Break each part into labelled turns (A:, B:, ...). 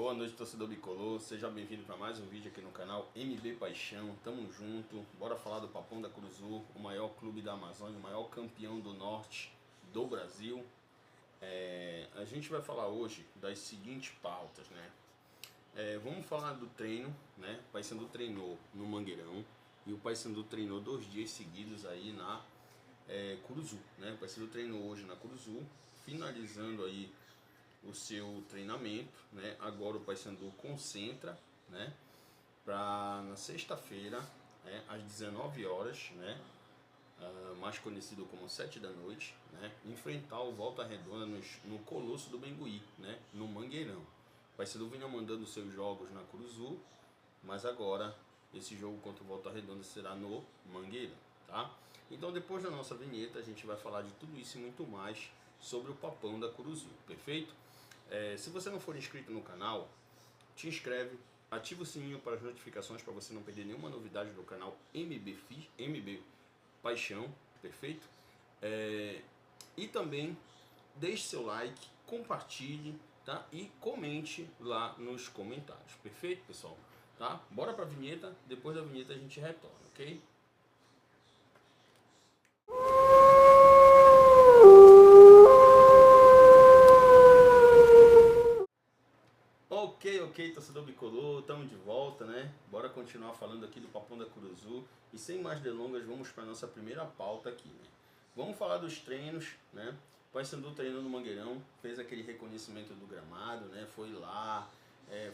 A: Boa noite, torcedor bicolor, seja bem-vindo para mais um vídeo aqui no canal MB Paixão. Tamo junto, bora falar do Papão da Curuzu, o maior clube da Amazônia, o maior campeão do norte do Brasil. A gente vai falar hoje das seguintes pautas, né? Vamos falar do treino, né? O Paysandu treinou no Mangueirão e o Paysandu treinou 2 dias seguidos aí na Curuzu, né? O Paysandu treinou hoje na Curuzu, finalizando aí o seu treinamento, né? Agora o Paysandu concentra, né? Para na sexta-feira, né? Às 19 horas, né? Mais conhecido como 7 da noite, né? Enfrentar o Volta Redonda no Colosso do Bengui, né? No Mangueirão. O Paysandu vinha mandando seus jogos na Curuzu, mas agora esse jogo contra o Volta Redonda será no Mangueirão, tá? Então depois da nossa vinheta a gente vai falar de tudo isso e muito mais sobre o Papão da Curuzu, perfeito? Se você não for inscrito no canal, te inscreve, ativa o sininho para as notificações para você não perder nenhuma novidade do canal MB Paixão, perfeito? E também deixe seu like, compartilhe, tá? E comente lá nos comentários, perfeito, pessoal? Tá? Bora para a vinheta, depois da vinheta a gente retorna, ok? Ok, torcedor bicolor, estamos de volta, né? Bora continuar falando aqui do Papão da Curuzu. E sem mais delongas, vamos para a nossa primeira pauta aqui, né? Vamos falar dos treinos, né? O Paysandu treinou no Mangueirão, fez aquele reconhecimento do gramado, né? Foi lá,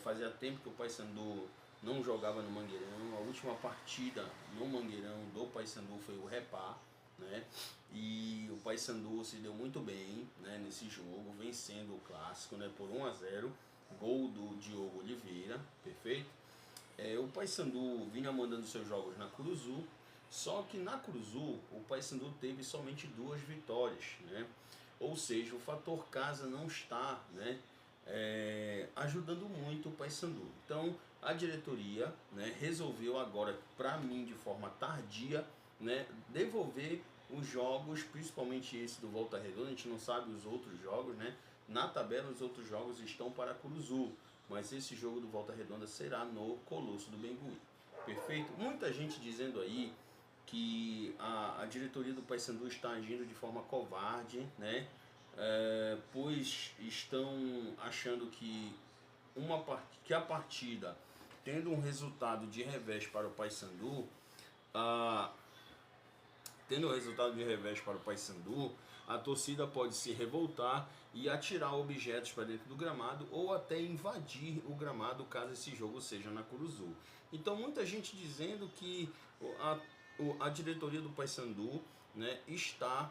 A: fazia tempo que o Paysandu não jogava no Mangueirão. A última partida no Mangueirão do Paysandu foi o Repá, né? E o Paysandu se deu muito bem, né, nesse jogo, vencendo o clássico, né, por 1-0. Gol do Diogo Oliveira, perfeito? O Paysandu vinha mandando seus jogos na Curuzu, só que na Curuzu o Paysandu teve somente 2 vitórias, né? Ou seja, o fator casa não está, né, ajudando muito o Paysandu. Então a diretoria, né, resolveu agora, para mim de forma tardia, né, devolver os jogos, principalmente esse do Volta Redonda. A gente não sabe os outros jogos, né? Na tabela os outros jogos estão para a Curuzu, mas esse jogo do Volta Redonda será no Colosso do Bengui, perfeito? Muita gente dizendo aí que a diretoria do Paysandu está agindo de forma covarde, né? Pois estão achando que a partida, tendo um resultado de revés para o Paysandu, a torcida pode se revoltar e atirar objetos para dentro do gramado ou até invadir o gramado caso esse jogo seja na Curuzu. Então muita gente dizendo que a diretoria do Paysandu, né, está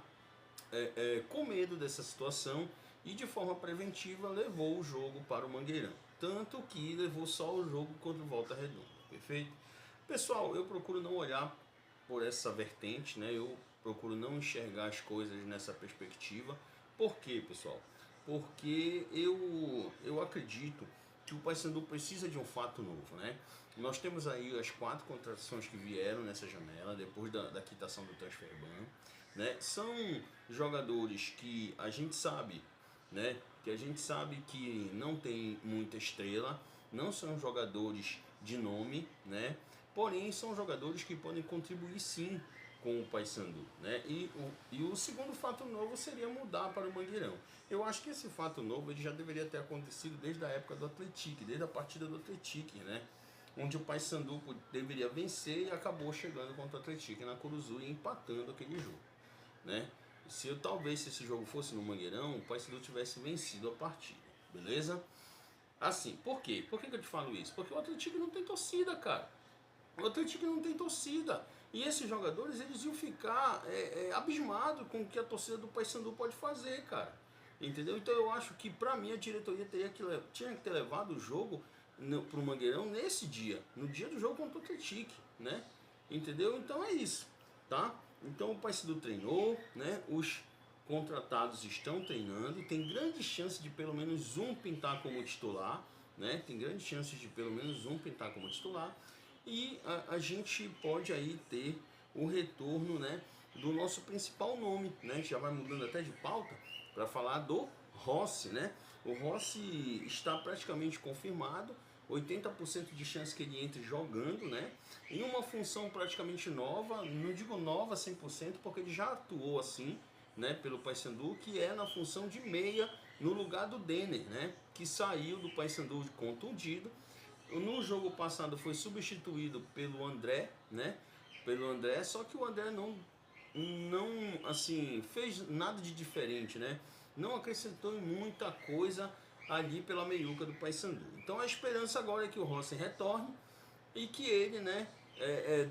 A: com medo dessa situação e de forma preventiva levou o jogo para o Mangueirão. Tanto que levou só o jogo contra o Volta Redonda, perfeito? Pessoal, eu procuro não olhar por essa vertente, né? Eu procuro não enxergar as coisas nessa perspectiva. Por quê, pessoal? Porque eu acredito que o Paysandu precisa de um fato novo, né? Nós temos aí as 4 contratações que vieram nessa janela depois da quitação do transfer ban, né? São jogadores que a gente sabe, né? Que a gente sabe que não tem muita estrela, não são jogadores de nome, né? Porém são jogadores que podem contribuir sim com o Paysandu, né? E o segundo fato novo seria mudar para o Mangueirão. Eu acho que esse fato novo ele já deveria ter acontecido desde a época do Atlético, desde a partida do Atlético, né? Onde o Paysandu deveria vencer e acabou chegando contra o Atlético na Curuzu e empatando aquele jogo, né? Talvez se esse jogo fosse no Mangueirão, o Paysandu tivesse vencido a partida, beleza? Assim, por quê? Por que eu te falo isso? Porque o Atlético não tem torcida, cara. O Atlético não tem torcida. E esses jogadores, eles iam ficar abismados com o que a torcida do Paysandu pode fazer, cara. Entendeu? Então eu acho que, pra mim, a diretoria tinha que ter levado o jogo pro Mangueirão nesse dia. No dia do jogo contra o Atlético, né? Entendeu? Então é isso, tá? Então o Paysandu treinou, né? Os contratados estão treinando. Tem grandes chances de pelo menos um pintar como titular, né? Tem grandes chances de pelo menos um pintar como titular. E a gente pode aí ter o retorno, né, do nosso principal nome, né? A gente já vai mudando até de pauta para falar do Rossi, né? O Rossi está praticamente confirmado, 80% de chance que ele entre jogando, né? Em uma função praticamente nova, não digo nova 100%, porque ele já atuou assim, né, pelo Paysandu, que é na função de meia, no lugar do Denner, né? Que saiu do Paysandu contundido. No jogo passado foi substituído pelo André, né? Pelo André, só que o André não assim, fez nada de diferente, né? Não acrescentou em muita coisa ali pela meiuca do Paysandu. Então a esperança agora é que o Rossi retorne e que ele, né,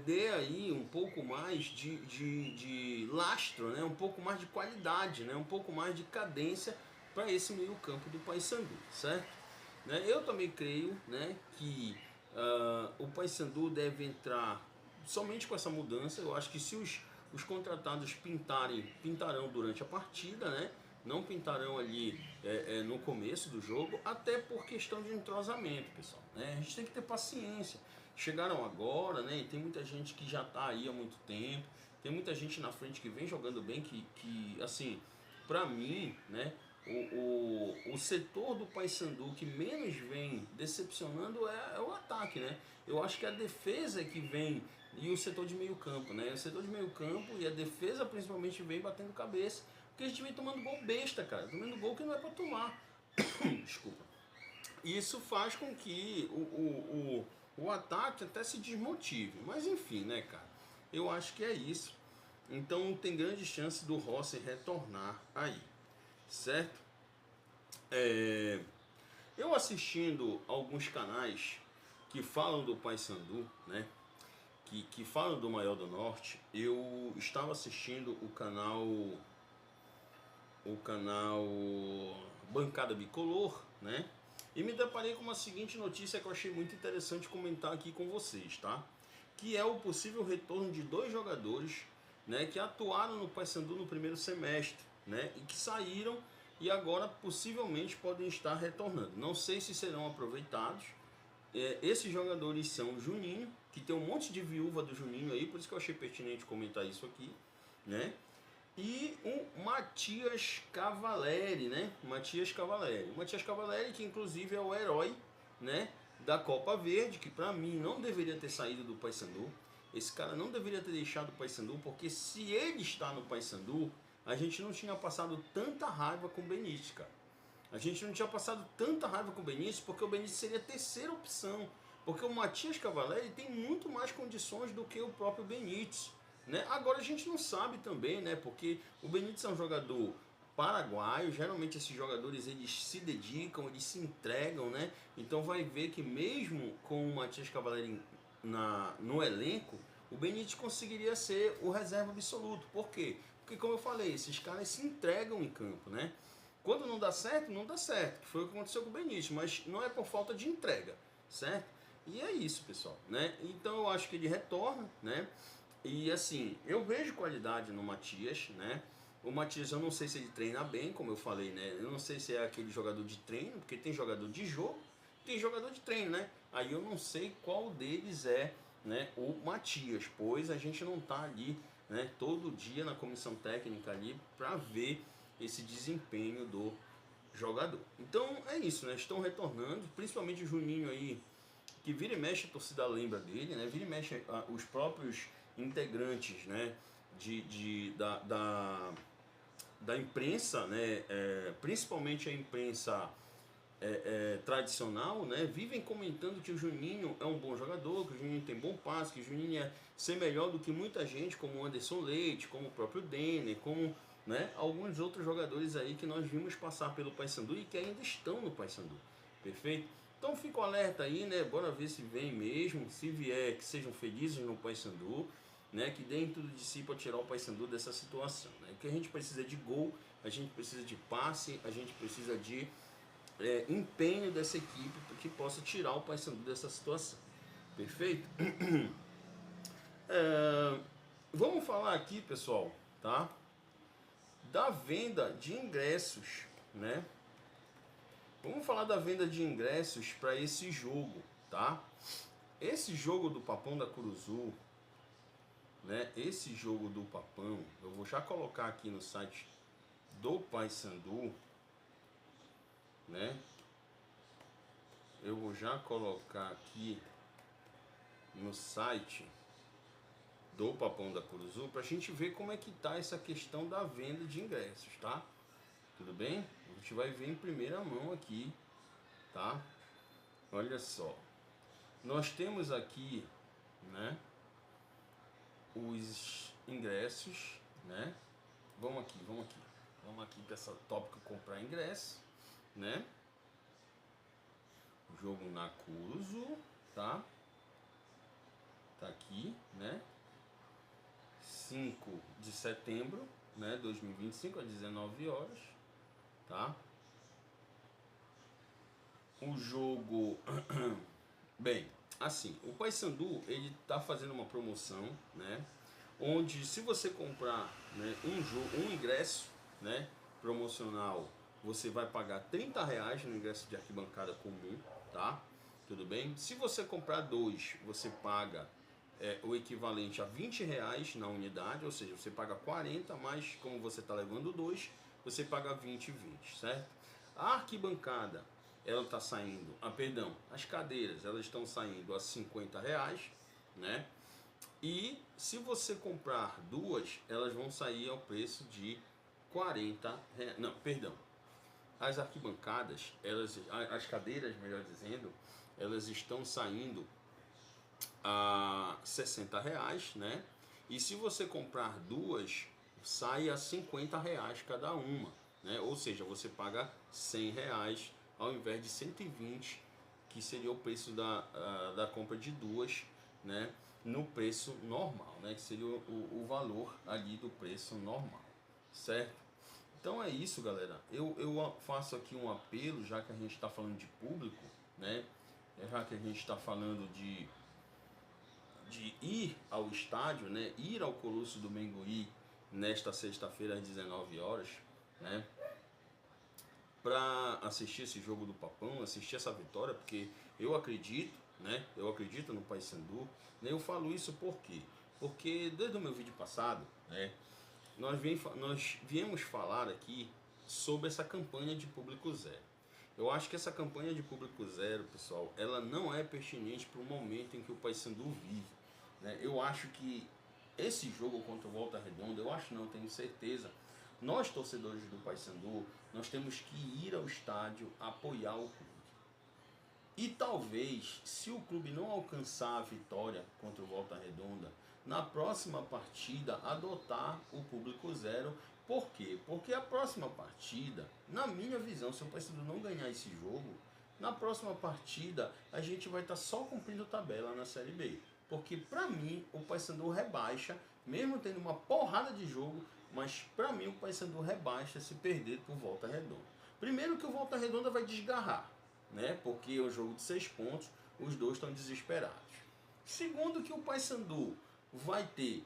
A: dê aí um pouco mais de lastro, né? Um pouco mais de qualidade, né? Um pouco mais de cadência para esse meio campo do Paysandu, certo? Né? Eu também creio, né, que o Paysandu deve entrar somente com essa mudança. Eu acho que se os contratados pintarão durante a partida, né? Não pintarão ali no começo do jogo, até por questão de entrosamento, pessoal. Né? A gente tem que ter paciência. Chegaram agora, né? E tem muita gente que já está aí há muito tempo. Tem muita gente na frente que vem jogando bem, que assim, para mim, né? O setor do Paysandu que menos vem decepcionando é o ataque, né? Eu acho que a defesa é que vem e o setor de meio campo, né? O setor de meio campo e a defesa principalmente vem batendo cabeça, porque a gente vem tomando gol besta, cara, tomando gol que não é para tomar. Desculpa. E isso faz com que o ataque até se desmotive, mas enfim, né, cara? Eu acho que é isso. Então tem grande chance do Rossi retornar aí, certo? Eu assistindo alguns canais que falam do Paysandu, né? Que falam do Maior do Norte, eu estava assistindo o canal Bancada Bicolor, né? E me deparei com uma seguinte notícia que eu achei muito interessante comentar aqui com vocês, tá? Que é o possível retorno de dois jogadores, né, que atuaram no Paysandu no primeiro semestre, né, e que saíram e agora possivelmente podem estar retornando. Não sei se serão aproveitados. Esses jogadores são o Juninho, que tem um monte de viúva do Juninho aí, por isso que eu achei pertinente comentar isso aqui, né? E o Matias Cavalieri, né? Matias Cavalieri, que inclusive é o herói, né, da Copa Verde, que para mim não deveria ter saído do Paysandu. Esse cara não deveria ter deixado o Paysandu, porque se ele está no Paysandu, a gente não tinha passado tanta raiva com o Benítez, cara. A gente não tinha passado tanta raiva com o Benítez, porque o Benítez seria a terceira opção. Porque o Matias Cavalieri tem muito mais condições do que o próprio Benítez. Né? Agora a gente não sabe também, né? Porque o Benítez é um jogador paraguaio, geralmente esses jogadores eles se dedicam, eles se entregam, né? Então vai ver que mesmo com o Matias Cavalieri no elenco, o Benítez conseguiria ser o reserva absoluto. Por quê? Porque como eu falei, esses caras se entregam em campo, né? Quando não dá certo, não dá certo, que foi o que aconteceu com o Benítez, mas não é por falta de entrega, certo? E é isso, pessoal, né? Então eu acho que ele retorna, né? E assim, eu vejo qualidade no Matias, né? O Matias eu não sei se ele treina bem, como eu falei, né? Eu não sei se é aquele jogador de treino, porque tem jogador de jogo, tem jogador de treino, né? Aí eu não sei qual deles é, né, o Matias, pois a gente não tá ali, né, todo dia na comissão técnica ali para ver esse desempenho do jogador. Então é isso, né? Estão retornando, principalmente o Juninho aí, que vira e mexe a torcida lembra dele, né? Vira e mexe os próprios integrantes, né? Da imprensa, né? Principalmente a imprensa tradicional, né? Vivem comentando que o Juninho é um bom jogador, que o Juninho tem bom passe, que o Juninho ia ser melhor do que muita gente, como o Anderson Leite, como o próprio Denner, como, né, alguns outros jogadores aí que nós vimos passar pelo Paysandu e que ainda estão no Paysandu. Perfeito? Então fico alerta aí, né? Bora ver se vem mesmo, se vier, que sejam felizes no Paysandu, né? Que deem tudo de si para tirar o Paysandu dessa situação, né? Porque a gente precisa de gol, a gente precisa de passe, a gente precisa de empenho dessa equipe que possa tirar o Paysandu dessa situação. Perfeito? Vamos falar aqui, pessoal, tá? Da venda de ingressos, né? Vamos falar da venda de ingressos para esse jogo, tá? Esse jogo do Papão da Curuzu, né? Esse jogo do Papão, eu vou já colocar aqui no site do Paysandu. né? Eu vou já colocar aqui no site do Papão da Curuzu para a gente ver como é que tá essa questão da venda de ingressos, tá? Tudo bem? A gente vai ver em primeira mão aqui, tá? Olha só, nós temos aqui, né, os ingressos, né? Vamos aqui para essa tópico comprar ingresso, né? Jogo na Curuzu, tá? Tá aqui, né? 5 de setembro, né, 2025, às 19 horas, tá? O jogo, bem, assim, o Paysandu, ele tá fazendo uma promoção, né, onde se você comprar, né, um ingresso, né, promocional, você vai pagar R$ 30 no ingresso de arquibancada comum, tá? Tudo bem? Se você comprar dois, você paga o equivalente a R$ 20 na unidade, ou seja, você paga 40, mas como você está levando dois, você paga 20 e 20, certo? A arquibancada, ela está saindo, as cadeiras, elas estão saindo a R$ 50, né? E se você comprar duas, elas vão sair ao preço de R$ 40. Não, perdão. As arquibancadas, as cadeiras, melhor dizendo, elas estão saindo a R$ 60, né? E se você comprar duas, sai a R$ 50 cada uma, né? Ou seja, você paga R$ 100 ao invés de 120, que seria o preço da compra de duas, né? No preço normal, né? Que seria o valor ali do preço normal, certo? Então é isso, galera. Eu faço aqui um apelo, já que a gente está falando de público, né? Já que a gente está falando de ir ao estádio, né? Ir ao Colosso do Menguí nesta sexta-feira às 19 horas, né? Para assistir esse jogo do Papão, assistir essa vitória, porque eu acredito, né? Eu acredito no Paysandu. Né? Eu falo isso por quê? Porque desde o meu vídeo passado, né? Nós viemos falar aqui sobre essa campanha de público zero. Eu acho que essa campanha de público zero, pessoal, ela não é pertinente para o momento em que o Paysandu vive, né? Eu acho que esse jogo contra o Volta Redonda, eu acho não, tenho certeza, nós torcedores do Paysandu, nós temos que ir ao estádio apoiar o clube. E talvez, se o clube não alcançar a vitória contra o Volta Redonda, na próxima partida adotar o público zero. Por quê? Porque a próxima partida, na minha visão, se o Paysandu não ganhar esse jogo, na próxima partida a gente vai estar só cumprindo tabela na Série B. Porque para mim o Paysandu rebaixa, mesmo tendo uma porrada de jogo, mas para mim o Paysandu rebaixa se perder por Volta Redonda. Primeiro que o Volta Redonda vai desgarrar, né? Porque é um jogo de 6 pontos, os dois estão desesperados. Segundo que o Paysandu vai ter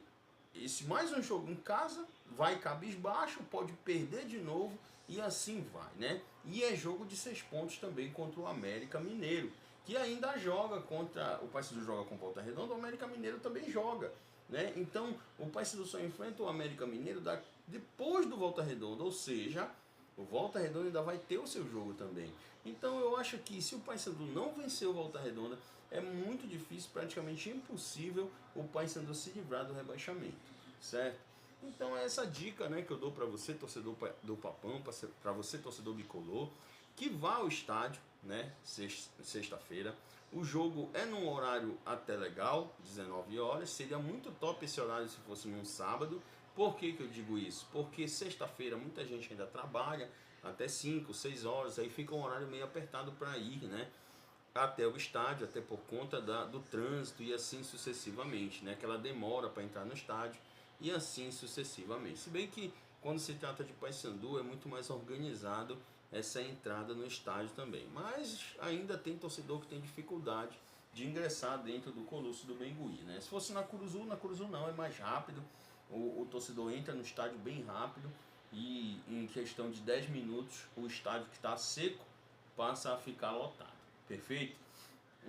A: mais um jogo em casa, vai cabisbaixo, pode perder de novo e assim vai, né? E é jogo de 6 pontos também contra o América Mineiro, que ainda joga contra, o Paysandu joga com Volta Redonda, o América Mineiro também joga, né? Então o Paysandu só enfrenta o América Mineiro depois do Volta Redonda, ou seja, o Volta Redonda ainda vai ter o seu jogo também. Então eu acho que se o Paysandu não vencer o Volta Redonda, é muito difícil, praticamente impossível, o Paysandu se livrar do rebaixamento, certo? Então é essa dica, né, que eu dou para você, torcedor do Papão, para você, torcedor bicolor, que vá ao estádio, né, sexta-feira. O jogo é num horário até legal, 19 horas. Seria muito top esse horário se fosse num sábado. Por que eu digo isso? Porque sexta-feira muita gente ainda trabalha até 5, 6 horas, aí fica um horário meio apertado para ir, né, até o estádio, até por conta do trânsito e assim sucessivamente, né, aquela demora para entrar no estádio e assim sucessivamente. Se bem que quando se trata de Paysandu é muito mais organizado essa entrada no estádio também, mas ainda tem torcedor que tem dificuldade de ingressar dentro do Colosso do Menguí, né? Se fosse na Curuzu não, é mais rápido, o torcedor entra no estádio bem rápido e em questão de 10 minutos o estádio que está seco passa a ficar lotado, perfeito?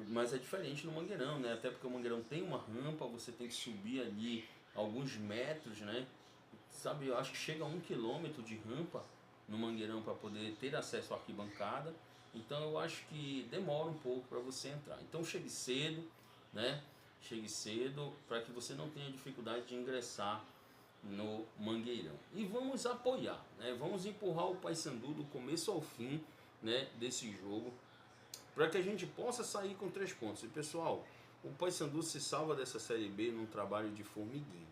A: Mas é diferente no Mangueirão, né? Até porque o Mangueirão tem uma rampa, você tem que subir ali alguns metros, né? Sabe, eu acho que chega a 1 quilômetro de rampa no Mangueirão para poder ter acesso à arquibancada. Então eu acho que demora um pouco para você entrar. Então chegue cedo, né? Chegue cedo para que você não tenha dificuldade de ingressar no Mangueirão. E vamos apoiar, né? Vamos empurrar o Paysandu do começo ao fim, né, desse jogo, para que a gente possa sair com 3 pontos. E pessoal, o Paysandu se salva dessa Série B num trabalho de formiguinha.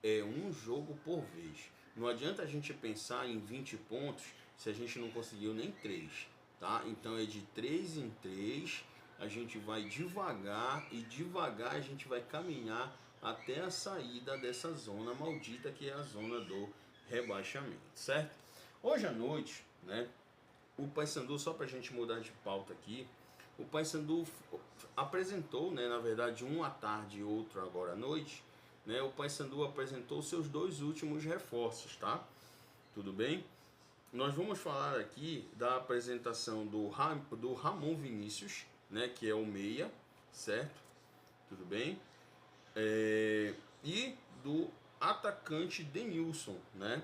A: É um jogo por vez. Não adianta a gente pensar em 20 pontos se a gente não conseguiu nem 3, tá? Então é de 3 em 3, a gente vai devagar e devagar a gente vai caminhar até a saída dessa zona maldita que é a zona do rebaixamento, certo? Hoje à noite, né, o Paysandu, só para a gente mudar de pauta aqui, o Paysandu apresentou, né, na verdade um à tarde e outro agora à noite, né, o Paysandu apresentou seus 2 últimos reforços, tá? Tudo bem? Nós vamos falar aqui da apresentação do Ramon Vinícius, né, que é o meia, certo? Tudo bem? E do atacante Denilson, né?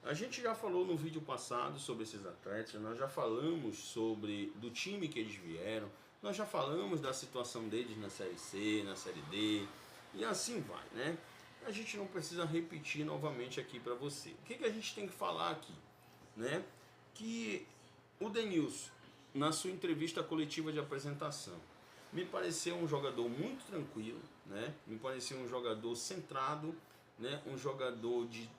A: A gente já falou no vídeo passado sobre esses atletas, nós já falamos do time que eles vieram, nós já falamos da situação deles na Série C, na Série D, e assim vai, né? A gente não precisa repetir novamente aqui para você. O que a gente tem que falar aqui, né? Que o Denilson, na sua entrevista coletiva de apresentação, me pareceu um jogador muito tranquilo, né? Me pareceu um jogador centrado, né? Um jogador de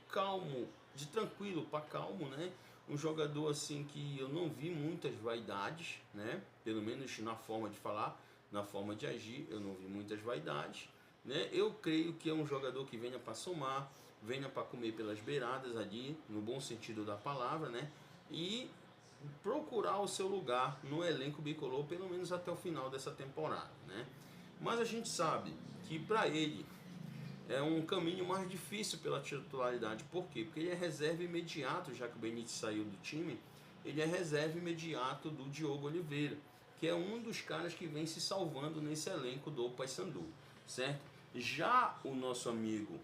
A: calmo, de tranquilo para calmo, né? Um jogador assim que eu não vi muitas vaidades, né? Pelo menos na forma de falar, na forma de agir, eu não vi muitas vaidades, né? Eu creio que é um jogador que venha para somar, venha para comer pelas beiradas ali, no bom sentido da palavra, né? E procurar o seu lugar no elenco bicolor, pelo menos até o final dessa temporada, né? Mas a gente sabe que para ele é um caminho mais difícil pela titularidade. Por quê? Porque ele é reserva imediato, já que o Benítez saiu do time, ele é reserva imediato do Diogo Oliveira, que é um dos caras que vem se salvando nesse elenco do Paysandu, certo? Já o nosso amigo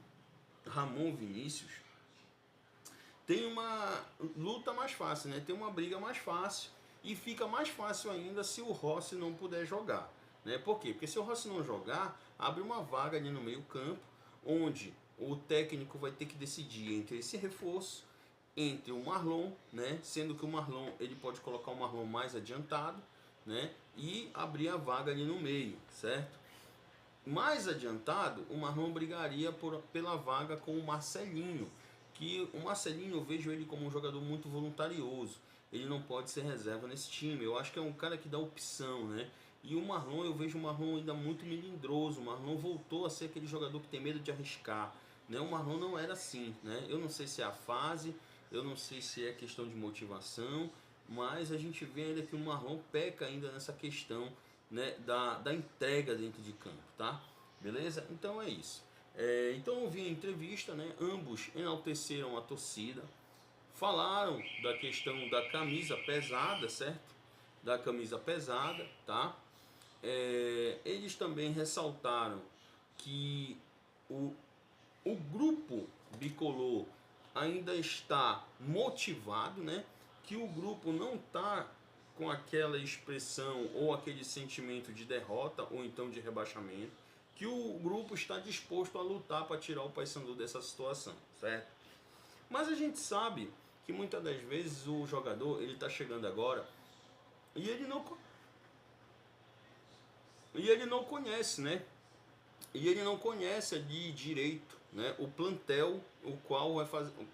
A: Ramon Vinícius tem uma luta mais fácil, né? Tem uma briga mais fácil e fica mais fácil ainda se o Rossi não puder jogar, né? Por quê? Porque se o Rossi não jogar, abre uma vaga ali no meio campo, onde o técnico vai ter que decidir entre esse reforço, entre o Marlon, né? Sendo que o Marlon, ele pode colocar o Marlon mais adiantado, né? E abrir a vaga ali no meio, certo? Mais adiantado, o Marlon brigaria pela vaga com o Marcelinho, que o Marcelinho eu vejo ele como um jogador muito voluntarioso. Ele não pode ser reserva nesse time. Eu acho que é um cara que dá opção, né? E o Marlon, eu vejo o Marlon ainda muito melindroso. O Marlon voltou a ser aquele jogador que tem medo de arriscar, né? O Marlon não era assim, né? Eu não sei se é a fase, eu não sei se é questão de motivação, mas a gente vê ainda que o Marlon peca ainda nessa questão, né, da entrega dentro de campo, tá? Beleza? Então é isso. Então eu vi a entrevista, né? Ambos enalteceram a torcida, falaram da questão da camisa pesada, certo? Da camisa pesada, tá? Eles também ressaltaram que o grupo bicolor ainda está motivado, né? Que o grupo não está com aquela expressão ou aquele sentimento de derrota ou então de rebaixamento, que o grupo está disposto a lutar para tirar o Paysandu dessa situação, certo? Mas a gente sabe que muitas das vezes o jogador ele está chegando agora e ele não conhece, né? E ele não conhece de direito, né, o plantel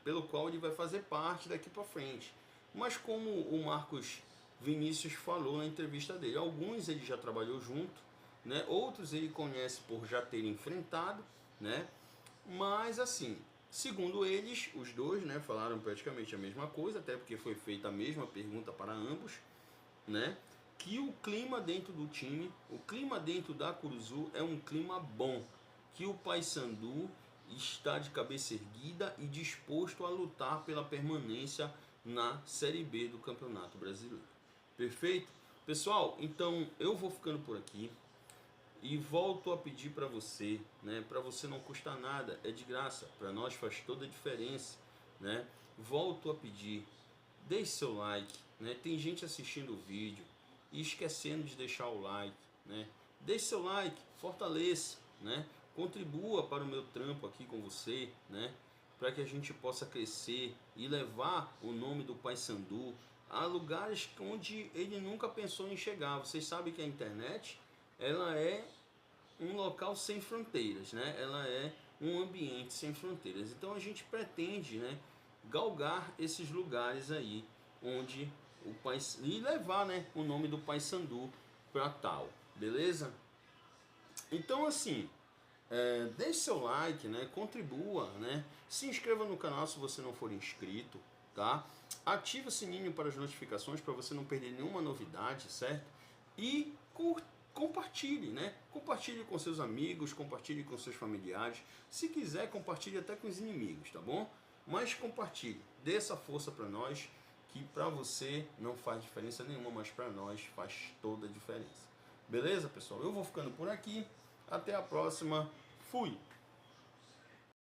A: pelo qual ele vai fazer parte daqui para frente. Mas como o Marcos Vinícius falou na entrevista dele, alguns ele já trabalhou junto, né, outros ele conhece por já ter enfrentado, né, mas assim, segundo eles, os dois, né, falaram praticamente a mesma coisa, até porque foi feita a mesma pergunta para ambos, né, que o clima dentro do time, o clima dentro da Curuzu é um clima bom, que o Paysandu está de cabeça erguida e disposto a lutar pela permanência na Série B do Campeonato Brasileiro. Perfeito? Pessoal, então eu vou ficando por aqui e volto a pedir para você, né? Para você não custa nada, é de graça, para nós faz toda a diferença, né? Volto a pedir deixe seu like, né? Tem gente assistindo o vídeo e esquecendo de deixar o like, né? Deixe seu like, fortaleça, né? Contribua para o meu trampo aqui com você, né? Para que a gente possa crescer e levar o nome do Paysandu a lugares onde ele nunca pensou em chegar. Vocês sabem que a internet, ela é um local sem fronteiras, né? Ela é um ambiente sem fronteiras. Então a gente pretende, né, galgar esses lugares aí onde o pai e levar, né, o nome do Paysandu para tal, beleza? Então assim, deixe seu like, né? Contribua, né? Se inscreva no canal se você não for inscrito, tá? Ative o sininho para as notificações para você não perder nenhuma novidade, certo? E compartilhe, né? Compartilhe com seus amigos, compartilhe com seus familiares. Se quiser, compartilhe até com os inimigos, tá bom? Mas compartilhe, dê essa força para nós, que para você não faz diferença nenhuma, mas para nós faz toda a diferença. Beleza, pessoal? Eu vou ficando por aqui. Até a próxima. Fui!